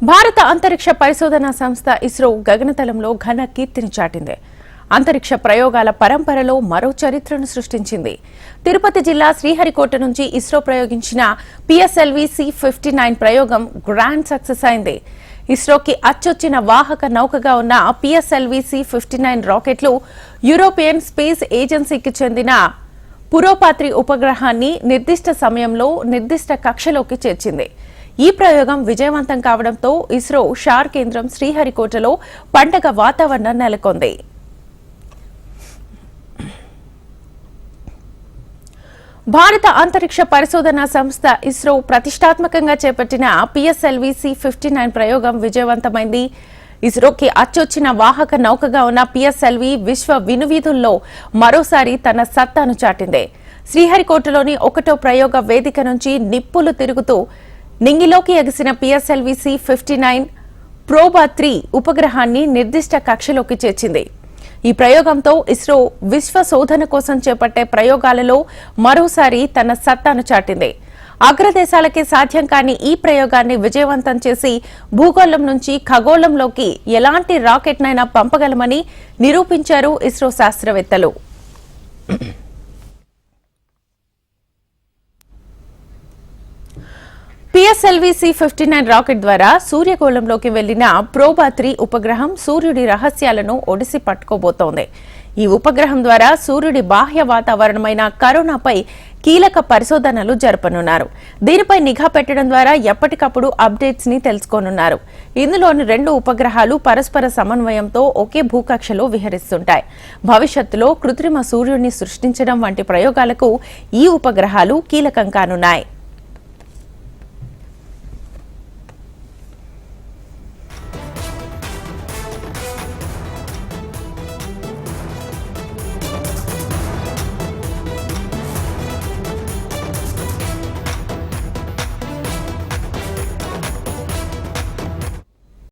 భారత అంతరిక్ష పరిశోధనా సంస్థ ఇస్రో గగనతలంలో ఘన కీర్తిని చాటింది. అంతరిక్ష ప్రయోగాల పరంపరలో మరో చరిత్రను సృష్టించింది. తిరుపతి జిల్లా శ్రీహరికోట నుంచి ఇస్రో ప్రయోగించిన పిఎస్ఎల్వి C-59 ప్రయోగం గ్రాండ్ సక్సెస్ అయింది. ఇస్రోకి అచ్చొచ్చిన వాహక నౌకగా ఉన్న పిఎస్ఎల్వి C-59 రాకెట్లు యూరోపియన్ స్పేస్ ఏజెన్సీకి చెందిన పురోపాత్రి ఉపగ్రహాన్ని నిర్దిష్ట సమయంలో నిర్దిష్ట కక్షలోకి చేర్చింది. ఈ ప్రయోగం విజయవంతం కావడంతో ఇస్రో షార్ కేంద్రం శ్రీహరికోటలో పండగ వాతావరణం నెలకొంది. భారత అంతరిక్ష పరిశోధనా సంస్థ ఇస్రో ప్రతిష్టాత్మకంగా చేపట్టిన పిఎస్ఎల్వి C-59 ప్రయోగం విజయవంతమైంది. ఇస్రోకి అచ్చొచ్చిన వాహక నౌకగా ఉన్న పిఎస్ఎల్వి విశ్వ వినువీధుల్లో మరోసారి తన సత్తాను చాటింది. శ్రీహరికోటలోని 1వ ప్రయోగ వేదిక నుంచి నిప్పులు తిరుగుతూ నింగిలోకి ఎగిసిన పిఎస్ఎల్వి C-59 ప్రోబా-3 ఉపగ్రహాన్ని నిర్దిష్ట కక్షలోకి చేర్చింది. ఈ ప్రయోగంతో ఇస్రో విశ్వ శోధన కోసం చేపట్టే ప్రయోగాలలో మరోసారి తన సత్తాను చాటింది. అగ్రదేశాలకే సాధ్యం కాని ఈ ప్రయోగాన్ని విజయవంతం చేసి భూగోళం నుంచి ఖగోళంలోకి ఎలాంటి రాకెట్నైనా పంపగలమని నిరూపించారు ఇస్రో శాస్త్రవేత్తలు. పిఎస్ఎల్వి C-59 రాకెట్ ద్వారా సూర్యగోళంలోకి వెళ్లిన ప్రోబా-3 ఉపగ్రహం సూర్యుడి రహస్యాలను ఒడిసి పట్టుకోబోతోంది. ఈ ఉపగ్రహం ద్వారా సూర్యుడి బాహ్య వాతావరణమైన కరోనాపై కీలక పరిశోధనలు జరపనున్నారు. దీనిపై నిఘా పెట్టడం ద్వారా ఎప్పటికప్పుడు అప్డేట్స్ ని తెలుసుకోనున్నారు. ఇందులోని 2 ఉపగ్రహాలు పరస్పర సమన్వయంతో ఒకే భూకక్షలో విహరిస్తుంటాయి. భవిష్యత్తులో కృత్రిమ సూర్యుడిని సృష్టించడం వంటి ప్రయోగాలకు ఈ ఉపగ్రహాలు కీలకం కానున్నాయి.